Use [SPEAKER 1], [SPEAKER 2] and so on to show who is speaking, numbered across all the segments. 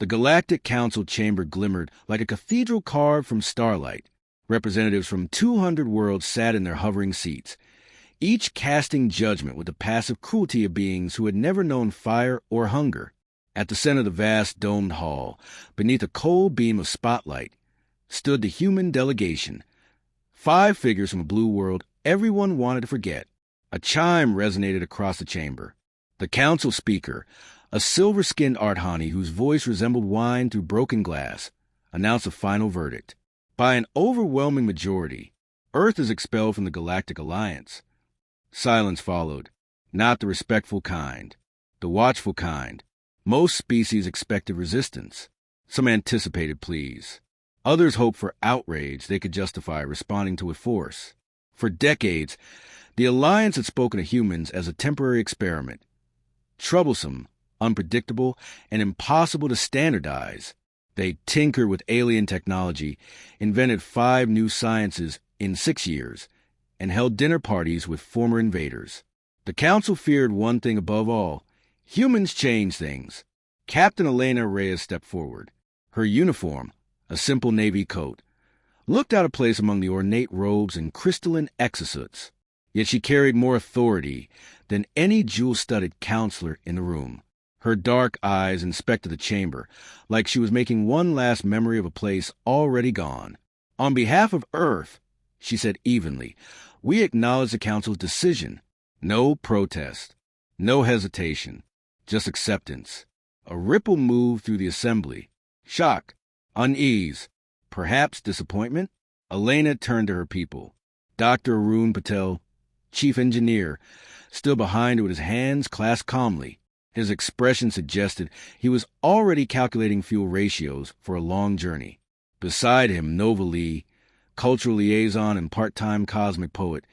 [SPEAKER 1] The Galactic Council chamber glimmered like a cathedral carved from starlight. Representatives from 200 worlds sat in their hovering seats, each casting judgment with the passive cruelty of beings who had never known fire or hunger. At the center of the vast domed hall, beneath a cold beam of spotlight, stood the human delegation. 5 figures from a blue world everyone wanted to forget. A chime resonated across the chamber. The council speaker, a silver-skinned Arthani whose voice resembled wine through broken glass, announced a final verdict. By an overwhelming majority, Earth is expelled from the Galactic Alliance. Silence followed, not the respectful kind, the watchful kind. Most species expected resistance. Some anticipated pleas. Others hoped for outrage they could justify responding to with force. For decades, the Alliance had spoken of humans as a temporary experiment. Troublesome, unpredictable, and impossible to standardize. They tinkered with alien technology, invented 5 new sciences in 6 years, and held dinner parties with former invaders. The Council feared one thing above all. Humans change things. Captain Elena Reyes stepped forward. Her uniform, a simple navy coat, looked out of place among the ornate robes and crystalline exosuits. Yet she carried more authority than any jewel-studded counselor in the room. Her dark eyes inspected the chamber, like she was making one last memory of a place already gone. On behalf of Earth, she said evenly, we acknowledge the Council's decision. No protest, no hesitation, just acceptance. A ripple moved through the assembly. Shock, unease, perhaps disappointment. Elena turned to her people. Dr. Arun Patel, chief engineer, stood behind her with his hands clasped calmly. His expression suggested he was already calculating fuel ratios for a long journey. Beside him, Nova Lee, cultural liaison and part-time cosmic poet,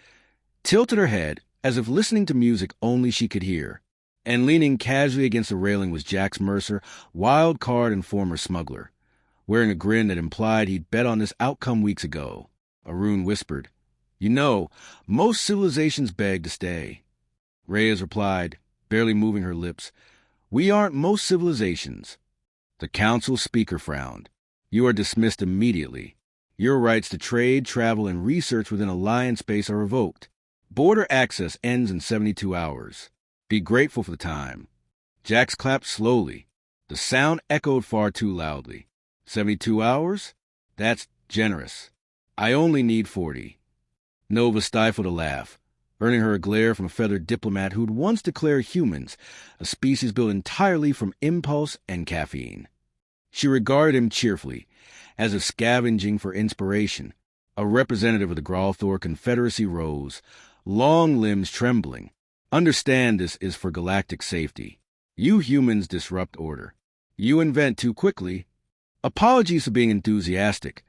[SPEAKER 1] tilted her head as if listening to music only she could hear. And leaning casually against the railing was Jax Mercer, wild card and former smuggler, wearing a grin that implied he'd bet on this outcome weeks ago. Arun whispered, "You know, most civilizations beg to stay." Reyes replied, barely moving her lips, "We aren't most civilizations." The council speaker frowned. "You are dismissed immediately. Your rights to trade, travel, and research within Alliance space are revoked. Border access ends in 72 hours. Be grateful for the time." Jax clapped slowly. The sound echoed far too loudly. 72 hours? That's generous. I only need 40. Nova stifled a laugh, earning her a glare from a feathered diplomat who'd once declared humans a species built entirely from impulse and caffeine. She regarded him cheerfully, as if scavenging for inspiration. A representative of the Gralthor Confederacy rose, long limbs trembling. "Understand this is for galactic safety. You humans disrupt order. You invent too quickly." "Apologies for being enthusiastic,"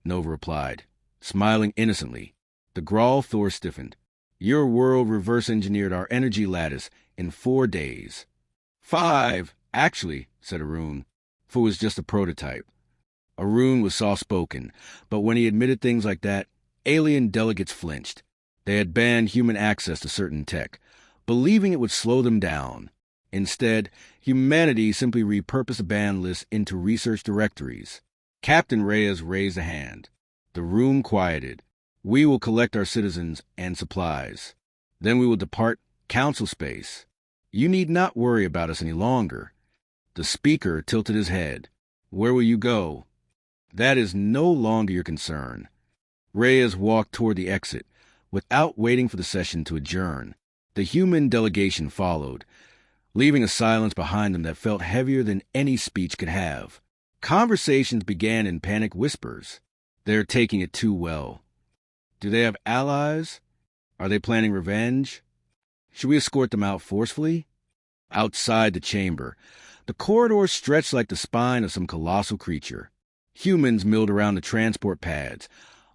[SPEAKER 1] Nova replied, smiling innocently. The Gralthor stiffened. "Your world reverse-engineered our energy lattice in 4 days." 5, actually, said Arun, for it was just a prototype. Arun was soft-spoken, but when he admitted things like that, alien delegates flinched. They had banned human access to certain tech, believing it would slow them down. Instead, humanity simply repurposed the ban list into research directories. Captain Reyes raised a hand. The room quieted. "We will collect our citizens and supplies. Then we will depart council space. You need not worry about us any longer." The speaker tilted his head. "Where will you go?" "That is no longer your concern." Reyes walked toward the exit, without waiting for the session to adjourn. The human delegation followed, leaving a silence behind them that felt heavier than any speech could have. Conversations began in panicked whispers. "They're taking it too well. Do they have allies? Are they planning revenge? Should we escort them out forcefully?" Outside the chamber, the corridor stretched like the spine of some colossal creature. Humans milled around the transport pads,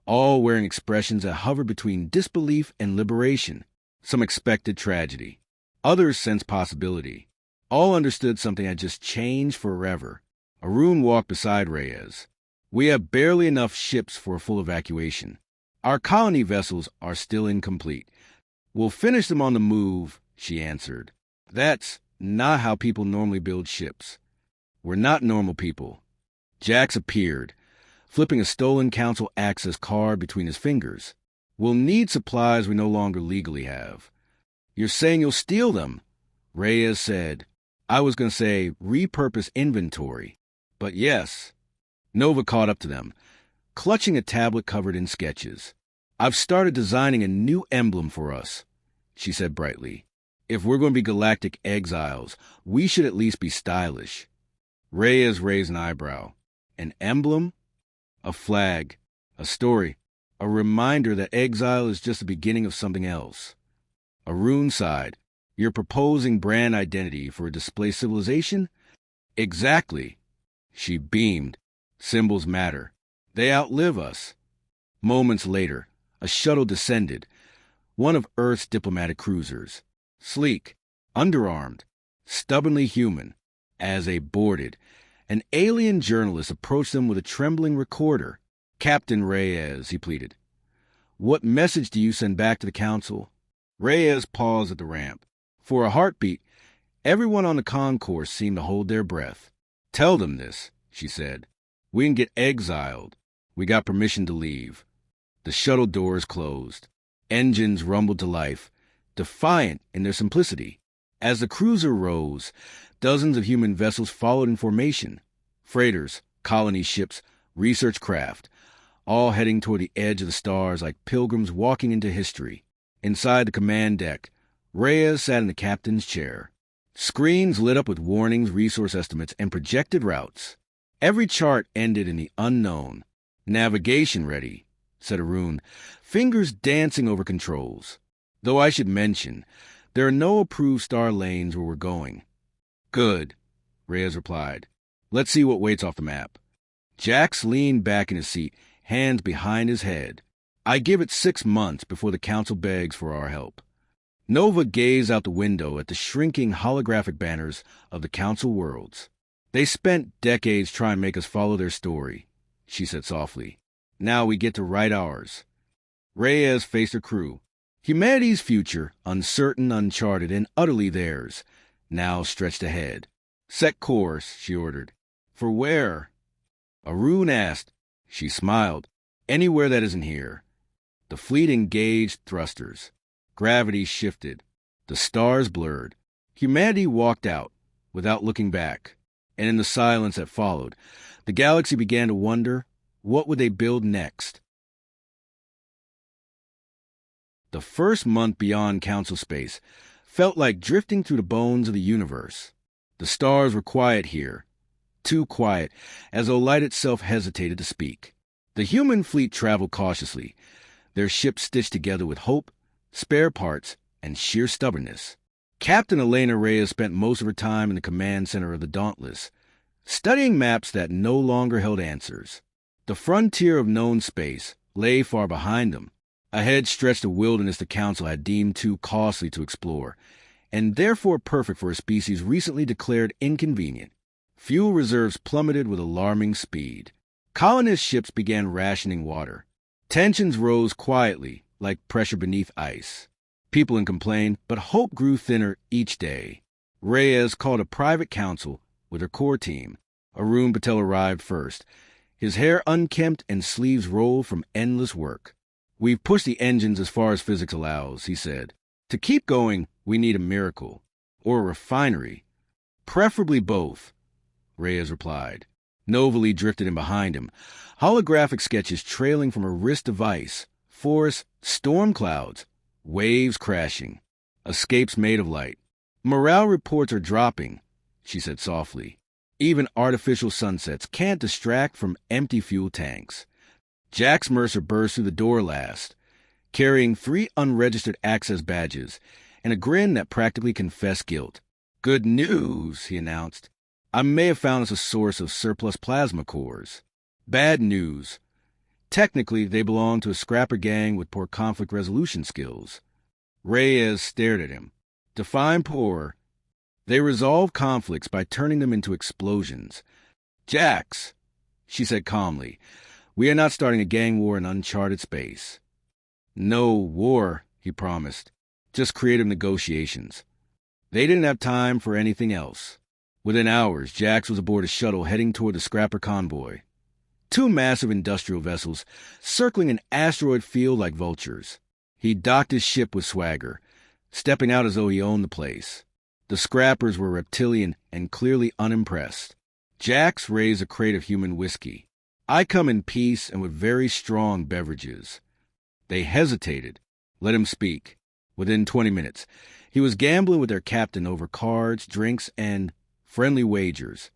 [SPEAKER 1] all wearing expressions that hovered between disbelief and liberation. Some expected tragedy. Others sensed possibility. All understood something had just changed forever. Arun walked beside Reyes. "We have barely enough ships for a full evacuation. Our colony vessels are still incomplete. We'll finish them on the move," she answered. "That's not how people normally build ships. We're not normal people. Jax appeared, flipping a stolen council access card between his fingers. We'll need supplies we no longer legally have. You're saying you'll steal them? Reyes said. I was going to say repurpose inventory, but yes. Nova caught up to them, clutching a tablet covered in sketches. I've started designing a new emblem for us, she said brightly. If we're going to be galactic exiles, we should at least be stylish. Reyes raised an eyebrow. An emblem? A flag. A story. A reminder that exile is just the beginning of something else. Arun sighed. You're proposing brand identity for a displaced civilization? Exactly. She beamed. Symbols matter. They outlive us. Moments later, a shuttle descended, one of Earth's diplomatic cruisers. Sleek, underarmed, stubbornly human. As they boarded, an alien journalist approached them with a trembling recorder. Captain Reyes, he pleaded. What message do you send back to the council? Reyes paused at the ramp. For a heartbeat, everyone on the concourse seemed to hold their breath. Tell them this, she said. We can get exiled. We got permission to leave. The shuttle doors closed. Engines rumbled to life, defiant in their simplicity. As the cruiser rose, dozens of human vessels followed in formation. Freighters, colony ships, research craft, all heading toward the edge of the stars like pilgrims walking into history. Inside the command deck, Reyes sat in the captain's chair. Screens lit up with warnings, resource estimates, and projected routes. Every chart ended in the unknown. Navigation ready, said Arun, fingers dancing over controls. Though I should mention, there are no approved star lanes where we're going. Good, Reyes replied. Let's see what waits off the map. Jax leaned back in his seat, hands behind his head. I give it 6 months before the council begs for our help. Nova gazed out the window at the shrinking holographic banners of the council worlds. They spent decades trying to make us follow their story, she said softly. Now we get to write ours. Reyes faced her crew. Humanity's future, uncertain, uncharted, and utterly theirs, now stretched ahead. Set course, she ordered. For where? Arun asked. She smiled. Anywhere that isn't here. The fleet engaged thrusters. Gravity shifted. The stars blurred. Humanity walked out, without looking back. And in the silence that followed, the galaxy began to wonder, what would they build next? The first month beyond council space felt like drifting through the bones of the universe. The stars were quiet here, too quiet, as though light itself hesitated to speak. The human fleet traveled cautiously, their ships stitched together with hope, spare parts, and sheer stubbornness. Captain Elena Reyes spent most of her time in the command center of the Dauntless, studying maps that no longer held answers. The frontier of known space lay far behind them. Ahead stretched a wilderness the Council had deemed too costly to explore, and therefore perfect for a species recently declared inconvenient. Fuel reserves plummeted with alarming speed. Colonist ships began rationing water. Tensions rose quietly, like pressure beneath ice. People complained, but hope grew thinner each day. Reyes called a private council with her core team. Arun Patel arrived first, his hair unkempt and sleeves rolled from endless work. We've pushed the engines as far as physics allows, he said. To keep going, we need a miracle. Or a refinery. Preferably both, Reyes replied. Novely drifted in behind him, holographic sketches trailing from a wrist device, forests, storm clouds, waves crashing, escapes made of light. Morale reports are dropping, she said softly. Even artificial sunsets can't distract from empty fuel tanks. Jax Mercer burst through the door last, carrying 3 unregistered access badges and a grin that practically confessed guilt. Good news, he announced. I may have found us a source of surplus plasma cores. Bad news. Technically, they belong to a scrapper gang with poor conflict resolution skills. Reyes stared at him. Define poor. They resolve conflicts by turning them into explosions. Jax, she said calmly, we are not starting a gang war in uncharted space. No war, he promised. Just creative negotiations. They didn't have time for anything else. Within hours, Jax was aboard a shuttle heading toward the scrapper convoy. Two massive industrial vessels circling an asteroid field like vultures. He docked his ship with swagger, stepping out as though he owned the place. The scrappers were reptilian and clearly unimpressed. Jax raised a crate of human whiskey. "I come in peace and with very strong beverages." They hesitated. Let him speak. Within 20 minutes, he was gambling with their captain over cards, drinks, and friendly wagers.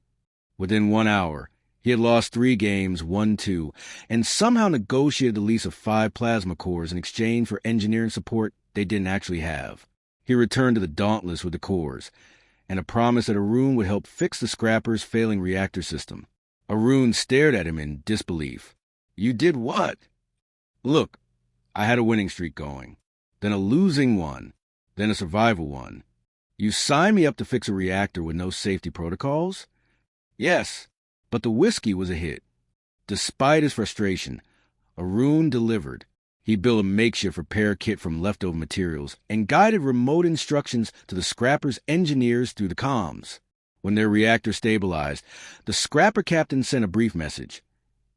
[SPEAKER 1] Within 1 hour, he had lost 3 games, won 2, and somehow negotiated the lease of 5 plasma cores in exchange for engineering support they didn't actually have. He returned to the Dauntless with the cores, and a promise that Arun would help fix the scrapper's failing reactor system. Arun stared at him in disbelief. "You did what?" "Look, I had a winning streak going, then a losing one, then a survival one. You signed me up to fix a reactor with no safety protocols?" "Yes, but the whiskey was a hit." Despite his frustration, Arun delivered. He built a makeshift repair kit from leftover materials and guided remote instructions to the scrapper's engineers through the comms. When their reactor stabilized, the scrapper captain sent a brief message.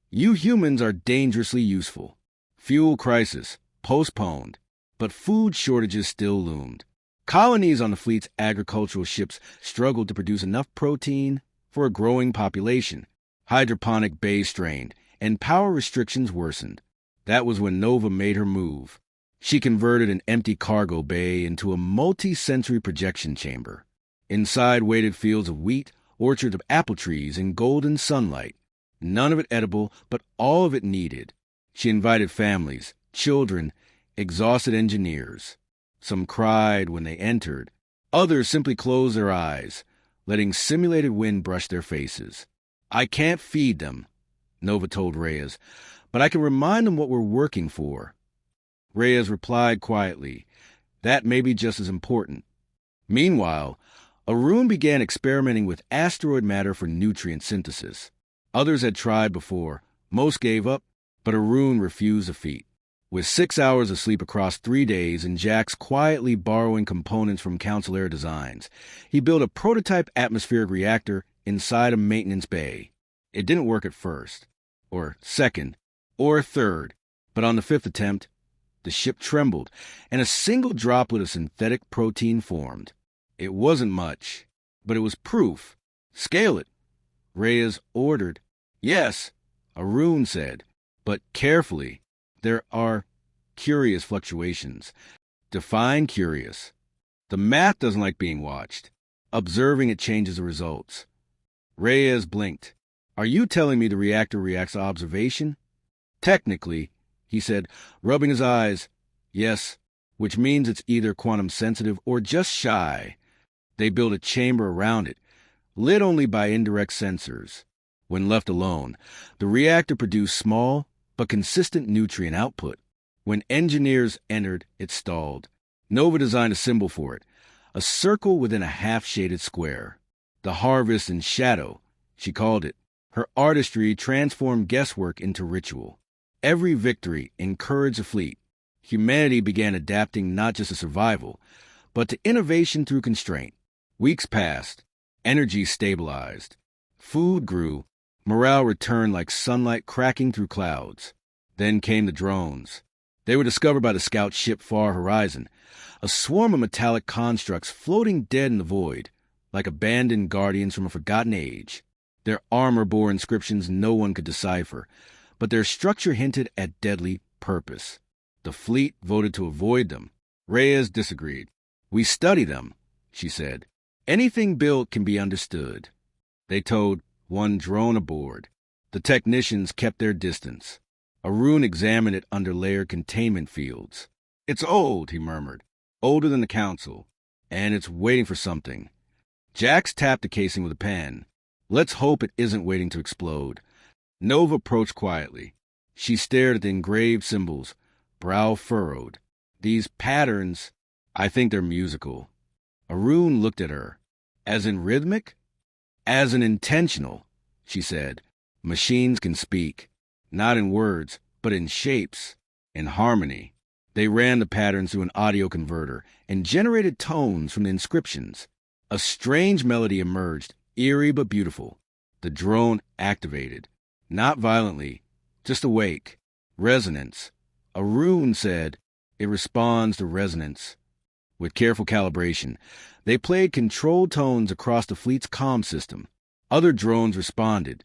[SPEAKER 1] "You humans are dangerously useful. Fuel crisis, postponed, but food shortages still loomed. Colonies on the fleet's agricultural ships struggled to produce enough protein for a growing population. Hydroponic bays strained, and power restrictions worsened. That was when Nova made her move. She converted an empty cargo bay into a multi-sensory projection chamber. Inside waited fields of wheat, orchards of apple trees, and golden sunlight. None of it edible, but all of it needed. She invited families, children, exhausted engineers. Some cried when they entered. Others simply closed their eyes, letting simulated wind brush their faces. "I can't feed them," Nova told Reyes, "but I can remind them what we're working for." Reyes replied quietly, "That may be just as important." Meanwhile, Arun began experimenting with asteroid matter for nutrient synthesis. Others had tried before. Most gave up, but Arun refused the feat. With 6 hours of sleep across 3 days and Jax quietly borrowing components from Council Air Designs, he built a prototype atmospheric reactor inside a maintenance bay. It didn't work at first, or second, or third, but on the 5th attempt, the ship trembled, and a single droplet of synthetic protein formed. It wasn't much, but it was proof. "Scale it," Reyes ordered. "Yes," Arun said, "but carefully. There are curious fluctuations." Define curious. "The math doesn't like being watched. Observing it changes the results." Reyes blinked. "Are you telling me the reactor reacts to observation?" "Technically," he said, rubbing his eyes. "Yes, which means it's either quantum sensitive or just shy." They built a chamber around it, lit only by indirect sensors. When left alone, the reactor produced small but consistent nutrient output. When engineers entered, it stalled. Nova designed a symbol for it, a circle within a half-shaded square. "The harvest in shadow," she called it. Her artistry transformed guesswork into ritual. Every victory encouraged the fleet. Humanity began adapting not just to survival, but to innovation through constraint. Weeks passed. Energy stabilized. Food grew. Morale returned like sunlight cracking through clouds. Then came the drones. They were discovered by the scout ship Far Horizon, a swarm of metallic constructs floating dead in the void, like abandoned guardians from a forgotten age. Their armor bore inscriptions no one could decipher, but their structure hinted at deadly purpose. The fleet voted to avoid them. Reyes disagreed. "We study them," she said. "Anything built can be understood." They towed one drone aboard. The technicians kept their distance. Arun examined it under layered containment fields. "It's old," he murmured. "Older than the Council. And it's waiting for something." Jax tapped the casing with a pen. "Let's hope it isn't waiting to explode." Nova approached quietly. She stared at the engraved symbols, brow furrowed. "These patterns, I think they're musical." Arun looked at her. "As in rhythmic?" "As in intentional," she said. "Machines can speak, not in words, but in shapes, in harmony." They ran the patterns through an audio converter and generated tones from the inscriptions. A strange melody emerged, Eerie but beautiful. The drone activated. Not violently, just awake. Resonance. Arun said, "It responds to resonance." With careful calibration, they played controlled tones across the fleet's comm system. Other drones responded,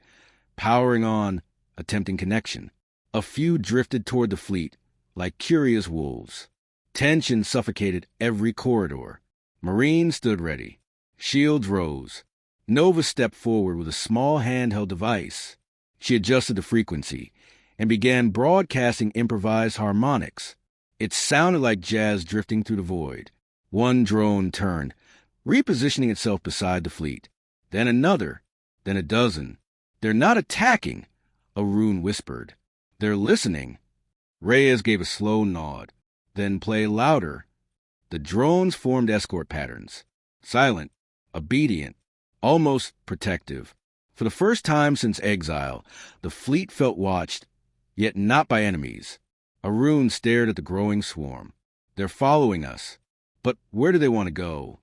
[SPEAKER 1] powering on, attempting connection. A few drifted toward the fleet, like curious wolves. Tension suffocated every corridor. Marines stood ready. Shields rose. Nova stepped forward with a small handheld device. She adjusted the frequency and began broadcasting improvised harmonics. It sounded like jazz drifting through the void. One drone turned, repositioning itself beside the fleet. Then another, then a dozen. "They're not attacking," Arun whispered. "They're listening." Reyes gave a slow nod. "Then play louder." The drones formed escort patterns. Silent, obedient, almost protective. For the first time since exile, the fleet felt watched, yet not by enemies. Arun stared at the growing swarm. "They're following us. But where do they want to go?"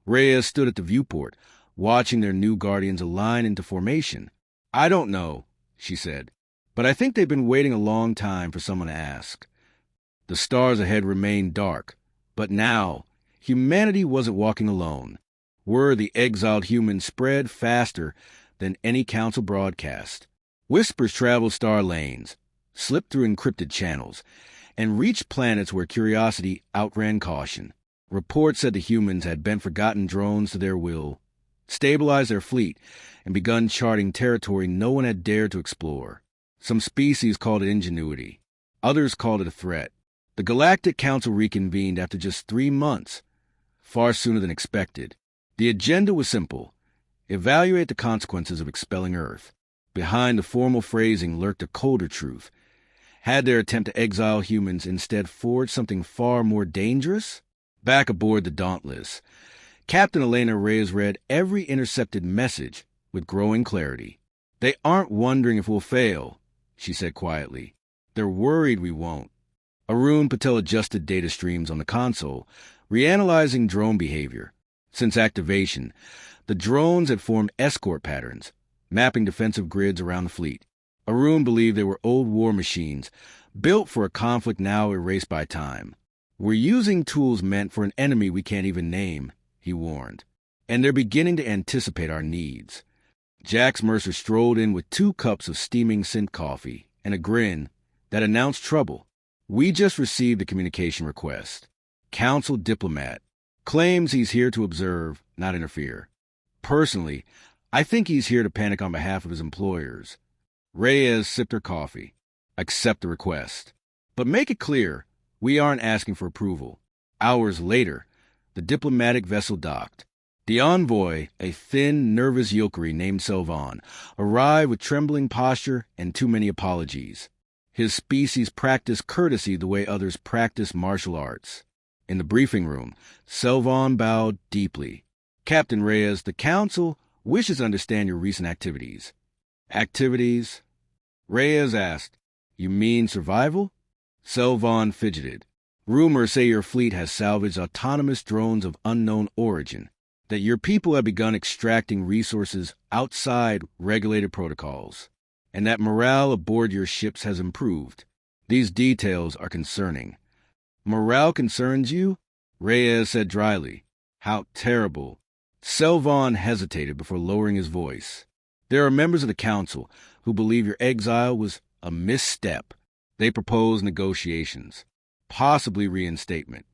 [SPEAKER 1] Reyes stood at the viewport, watching their new guardians align into formation. "I don't know," she said, "but I think they've been waiting a long time for someone to ask." The stars ahead remained dark, but now humanity wasn't walking alone. Word the exiled humans spread faster than any council broadcast. Whispers traveled star lanes, slipped through encrypted channels, and reached planets where curiosity outran caution. Reports said the humans had bent forgotten drones to their will, stabilized their fleet, and begun charting territory no one had dared to explore. Some species called it ingenuity. Others called it a threat. The Galactic Council reconvened after just 3 months, far sooner than expected. The agenda was simple: evaluate the consequences of expelling Earth. Behind the formal phrasing lurked a colder truth. Had their attempt to exile humans instead forged something far more dangerous? Back aboard the Dauntless, Captain Elena Reyes read every intercepted message with growing clarity. "They aren't wondering if we'll fail," she said quietly. "They're worried we won't." Arun Patel adjusted data streams on the console, reanalyzing drone behavior. Since activation, the drones had formed escort patterns, mapping defensive grids around the fleet. Arun believed they were old war machines, built for a conflict now erased by time. "We're using tools meant for an enemy we can't even name," he warned, "and they're beginning to anticipate our needs." Jax Mercer strolled in with 2 cups of steaming scent coffee and a grin that announced trouble. "We just received a communication request. Council diplomat. Claims he's here to observe, not interfere. Personally, I think he's here to panic on behalf of his employers." Reyes sipped her coffee. "Accept the request. But make it clear, we aren't asking for approval." Hours later, the diplomatic vessel docked. The envoy, a thin, nervous yokery named Selvan, arrived with trembling posture and too many apologies. His species practiced courtesy the way others practice martial arts. In the briefing room, Selvan bowed deeply. "Captain Reyes, the Council wishes to understand your recent activities." "Activities?" Reyes asked. "You mean survival?" Selvan fidgeted. "Rumors say your fleet has salvaged autonomous drones of unknown origin, that your people have begun extracting resources outside regulated protocols, and that morale aboard your ships has improved. These details are concerning." "Morale concerns you?" Reyes said dryly. "How terrible." Selvan hesitated before lowering his voice. "There are members of the Council who believe your exile was a misstep. They propose negotiations, possibly reinstatement."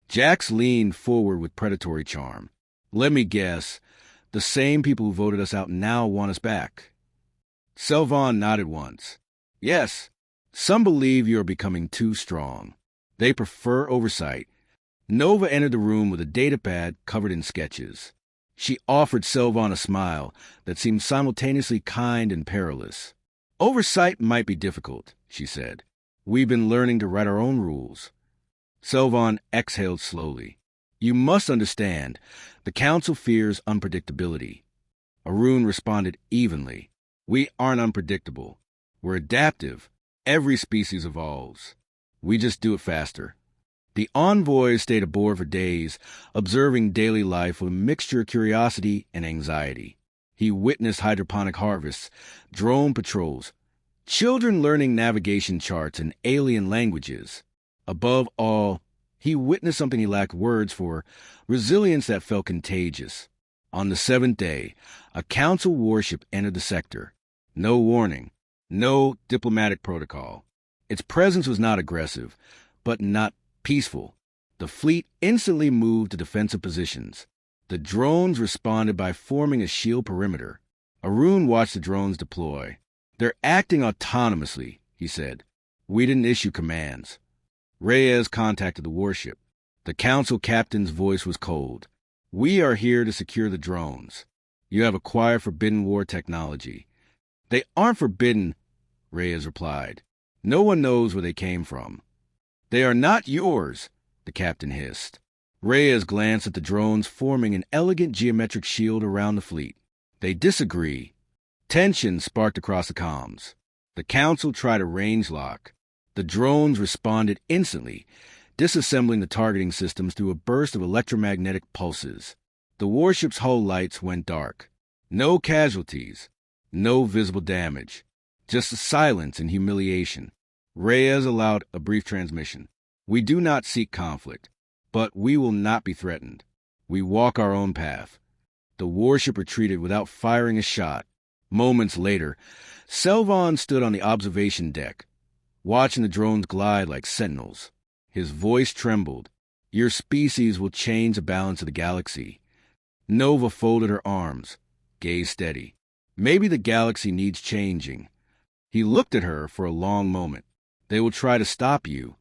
[SPEAKER 1] Jax leaned forward with predatory charm. "Let me guess, the same people who voted us out now want us back." Selvan nodded once. "Yes, some believe you are becoming too strong. They prefer oversight." Nova entered the room with a datapad covered in sketches. She offered Selvan a smile that seemed simultaneously kind and perilous. "Oversight might be difficult," she said. "We've been learning to write our own rules." Selvan exhaled slowly. "You must understand, the Council fears unpredictability." Arun responded evenly. "We aren't unpredictable. We're adaptive. Every species evolves. We just do it faster." The envoys stayed aboard for days, observing daily life with a mixture of curiosity and anxiety. He witnessed hydroponic harvests, drone patrols, children learning navigation charts and alien languages. Above all, he witnessed something he lacked words for, resilience that felt contagious. On the seventh day, a council warship entered the sector. No warning, no diplomatic protocol. Its presence was not aggressive, but not peaceful. The fleet instantly moved to defensive positions. The drones responded by forming a shield perimeter. Arun watched the drones deploy. "They're acting autonomously," he said. "We didn't issue commands." Reyes contacted the warship. The council captain's voice was cold. "We are here to secure the drones. You have acquired forbidden war technology." "They aren't forbidden," Reyes replied. "No one knows where they came from." "They are not yours," the captain hissed. Reyes glanced at the drones forming an elegant geometric shield around the fleet. "They disagree." Tension sparked across the comms. The council tried a range lock. The drones responded instantly, disassembling the targeting systems through a burst of electromagnetic pulses. The warship's hull lights went dark. No casualties, no visible damage, just silence and humiliation. Reyes allowed a brief transmission. "We do not seek conflict, but we will not be threatened. We walk our own path." The warship retreated without firing a shot. Moments later, Selvon stood on the observation deck, watching the drones glide like sentinels. His voice trembled. "Your species will change the balance of the galaxy." Nova folded her arms, gaze steady. "Maybe the galaxy needs changing." He looked at her for a long moment. "They will try to stop you."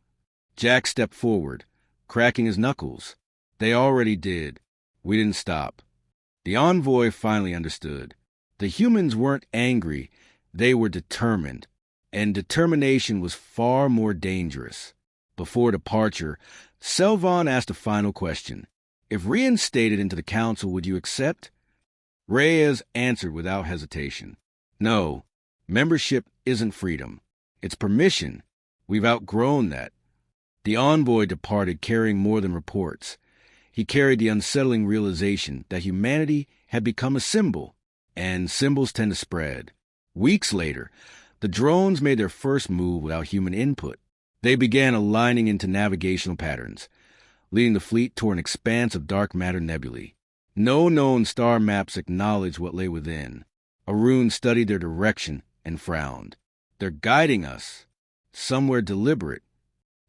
[SPEAKER 1] Jack stepped forward, cracking his knuckles. "They already did. We didn't stop." The envoy finally understood. The humans weren't angry, they were determined, and determination was far more dangerous. Before departure, Selvon asked a final question. "If reinstated into the council, would you accept?" Reyes answered without hesitation. "No, membership isn't freedom. It's permission. We've outgrown that." The envoy departed carrying more than reports. He carried the unsettling realization that humanity had become a symbol, and symbols tend to spread. Weeks later, the drones made their first move without human input. They began aligning into navigational patterns, leading the fleet toward an expanse of dark matter nebulae. No known star maps acknowledged what lay within. Arun studied their direction and frowned. "They're guiding us. Somewhere deliberate.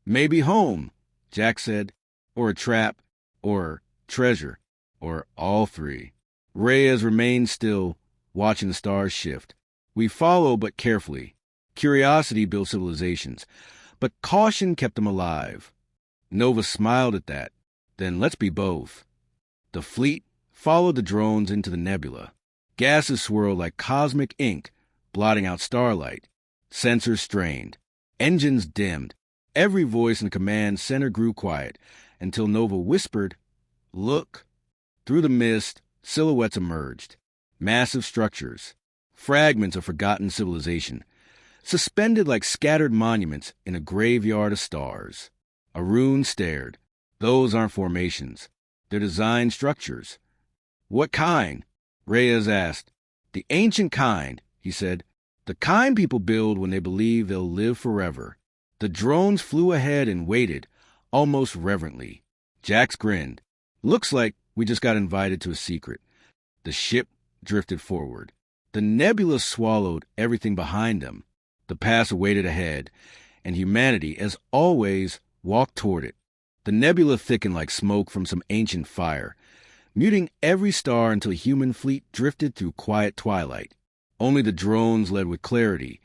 [SPEAKER 1] Maybe home," Jack said. "Or a trap. Or treasure. Or all three." Reyes remained still, watching the stars shift. "We follow but carefully. Curiosity builds civilizations, but caution kept them alive." Nova smiled at that. "Then let's be both." The fleet followed the drones into the nebula. Gases swirled like cosmic ink, blotting out starlight. Sensors strained. Engines dimmed. Every voice in the command center grew quiet, until Nova whispered, "Look." Through the mist, silhouettes emerged. Massive structures. Fragments of forgotten civilization. Suspended like scattered monuments in a graveyard of stars. Arun stared. "Those aren't formations. They're design structures." "What kind?" Reyes asked. "The ancient kind," he said. "The kind people build when they believe they'll live forever." The drones flew ahead and waited, almost reverently. Jax grinned. "Looks like we just got invited to a secret." The ship drifted forward. The nebula swallowed everything behind them. The pass awaited ahead, and humanity, as always, walked toward it. The nebula thickened like smoke from some ancient fire, muting every star until the human fleet drifted through quiet twilight. Only the drones led with clarity,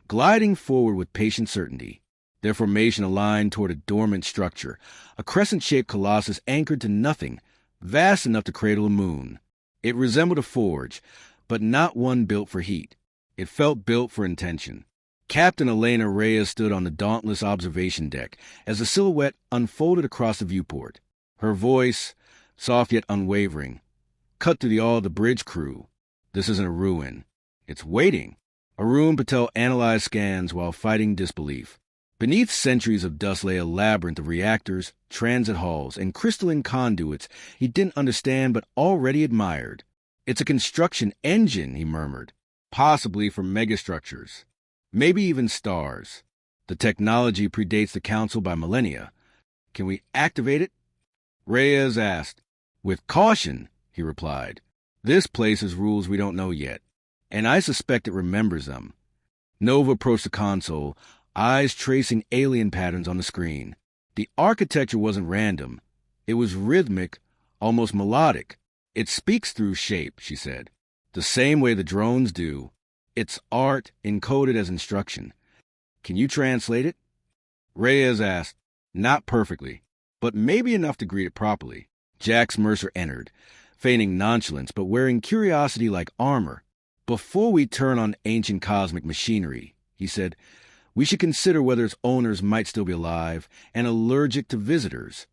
[SPEAKER 1] gliding forward with patient certainty. Their formation aligned toward a dormant structure, a crescent-shaped colossus anchored to nothing, vast enough to cradle a moon. It resembled a forge, but not one built for heat. It felt built for intention. Captain Elena Reyes stood on the dauntless observation deck as the silhouette unfolded across the viewport. Her voice, soft yet unwavering, cut through the awe of the bridge crew. "This isn't a ruin. It's waiting." Arun Patel analyzed scans while fighting disbelief. Beneath centuries of dust lay a labyrinth of reactors, transit halls, and crystalline conduits he didn't understand but already admired. It's a construction engine, he murmured. Possibly for megastructures. Maybe even stars. The technology predates the Council by millennia. Can we activate it? Reyes asked. With caution, he replied. This place has rules we don't know yet, and I suspect it remembers them. Nova approached the console, eyes tracing alien patterns on the screen. The architecture wasn't random. It was rhythmic, almost melodic. It speaks through shape, she said. The same way the drones do. It's art encoded as instruction. Can you translate it? Reyes asked. Not perfectly, but maybe enough to greet it properly. Jax Mercer entered, feigning nonchalance but wearing curiosity like armor. Before we turn on ancient cosmic machinery, he said, we should consider whether its owners might still be alive and allergic to visitors.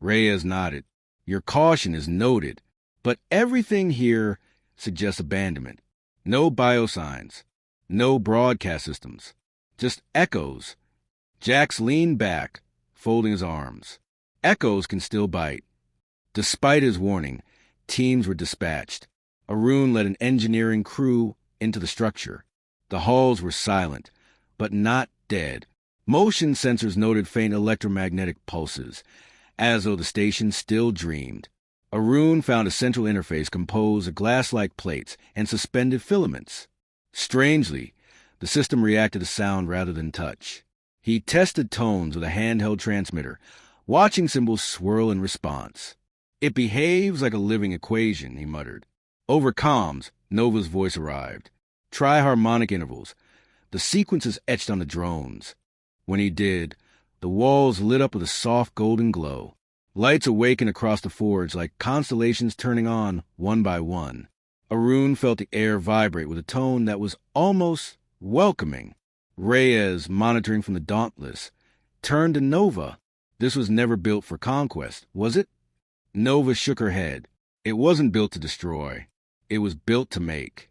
[SPEAKER 1] Reyes nodded. Your caution is noted, but everything here suggests abandonment. No biosigns, no broadcast systems, just echoes. Jax leaned back, folding his arms. Echoes can still bite. Despite his warning, teams were dispatched. Arun led an engineering crew into the structure. The halls were silent, but not dead. Motion sensors noted faint electromagnetic pulses, as though the station still dreamed. Arun found a central interface composed of glass-like plates and suspended filaments. Strangely, the system reacted to sound rather than touch. He tested tones with a handheld transmitter, watching symbols swirl in response. It behaves like a living equation, he muttered. Over comms, Nova's voice arrived. Try harmonic intervals. The sequences etched on the drones. When he did, the walls lit up with a soft golden glow. Lights awakened across the forge like constellations turning on one by one. Arun felt the air vibrate with a tone that was almost welcoming. Reyes, monitoring from the Dauntless, turned to Nova. This was never built for conquest, was it? Nova shook her head. It wasn't built to destroy. It was built to make.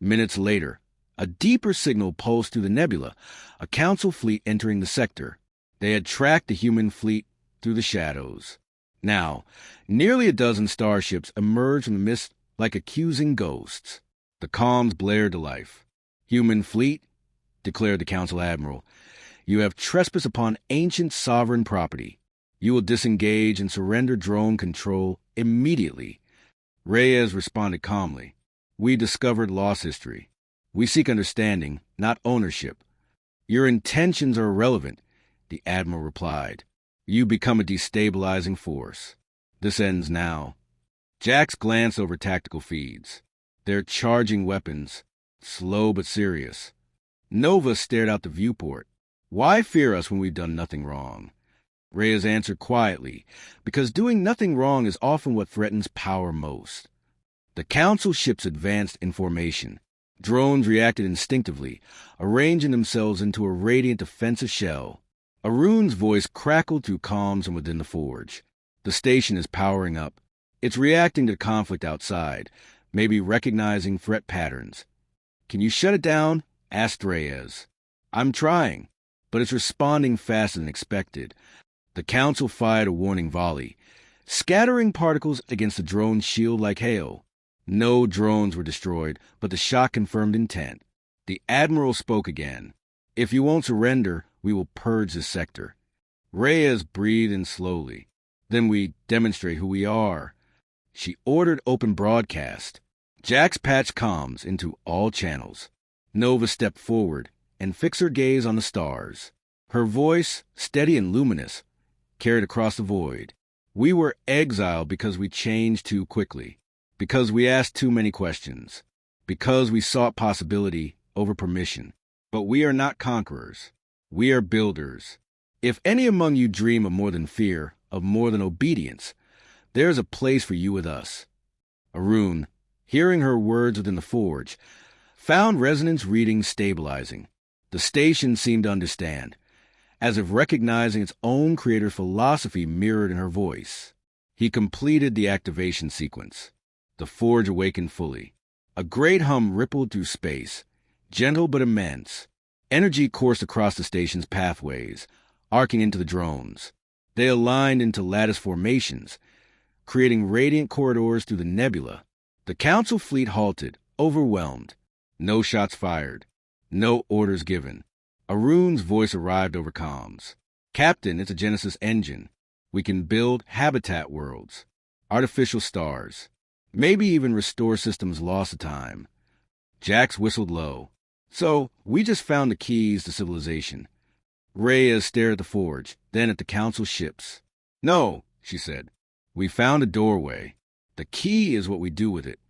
[SPEAKER 1] Minutes later, a deeper signal pulsed through the nebula, a council fleet entering the sector. They had tracked the human fleet through the shadows. Now, nearly a dozen starships emerged from the mist like accusing ghosts. The comms blared to life. Human fleet, declared the council admiral, you have trespassed upon ancient sovereign property. You will disengage and surrender drone control immediately. Reyes responded calmly. We discovered lost history. We seek understanding, not ownership. Your intentions are irrelevant, the admiral replied. You become a destabilizing force. This ends now. Jax glanced over tactical feeds. They're charging weapons, slow but serious. Nova stared out the viewport. Why fear us when we've done nothing wrong? Reyes answered quietly, because doing nothing wrong is often what threatens power most. The council ships advanced in formation. Drones reacted instinctively, arranging themselves into a radiant defensive shell. Arun's voice crackled through comms and within the forge. The station is powering up. It's reacting to the conflict outside, maybe recognizing threat patterns. Can you shut it down? Asked Reyes. I'm trying, but it's responding faster than expected. The council fired a warning volley, scattering particles against the drone's shield like hail. No drones were destroyed, but the shock confirmed intent. The admiral spoke again. If you won't surrender, we will purge this sector. Reyes breathed in slowly. Then we demonstrate who we are. She ordered open broadcast. Jax patched comms into all channels. Nova stepped forward and fixed her gaze on the stars. Her voice, steady and luminous, carried across the void. We were exiled because we changed too quickly, because we asked too many questions, because we sought possibility over permission. But we are not conquerors. We are builders. If any among you dream of more than fear, of more than obedience, there is a place for you with us. Arun, hearing her words within the forge, found resonance readings stabilizing. The station seemed to understand, as if recognizing its own creator's philosophy mirrored in her voice. He completed the activation sequence. The forge awakened fully. A great hum rippled through space, gentle but immense. Energy coursed across the station's pathways, arcing into the drones. They aligned into lattice formations, creating radiant corridors through the nebula. The Council fleet halted, overwhelmed. No shots fired. No orders given. Arun's voice arrived over comms. Captain, it's a Genesis engine. We can build habitat worlds, artificial stars, maybe even restore systems lost to time. Jax whistled low. So, we just found the keys to civilization. Rhea stared at the forge, then at the Council ships. No, she said. We found a doorway. The key is what we do with it.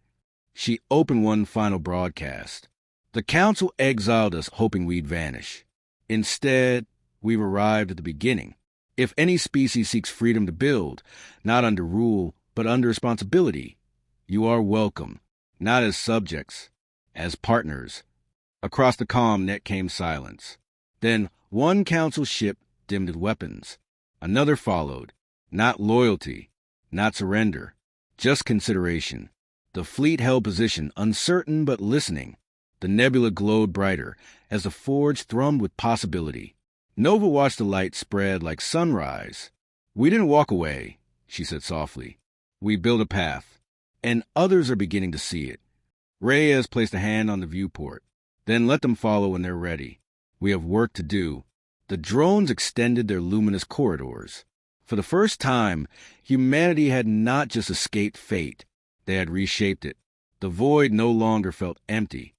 [SPEAKER 1] She opened one final broadcast. The Council exiled us hoping we'd vanish. Instead, we've arrived at the beginning. If any species seeks freedom to build, not under rule, but under responsibility, you are welcome, not as subjects, as partners. Across the comm net came silence. Then one Council ship dimmed its weapons. Another followed. Not loyalty, not surrender, just consideration. The fleet held position, uncertain but listening. The nebula glowed brighter as the forge thrummed with possibility. Nova watched the light spread like sunrise. We didn't walk away, she said softly. We built a path, and others are beginning to see it. Reyes placed a hand on the viewport. Then let them follow when they're ready. We have work to do. The drones extended their luminous corridors. For the first time, humanity had not just escaped fate. They had reshaped it. The void no longer felt empty.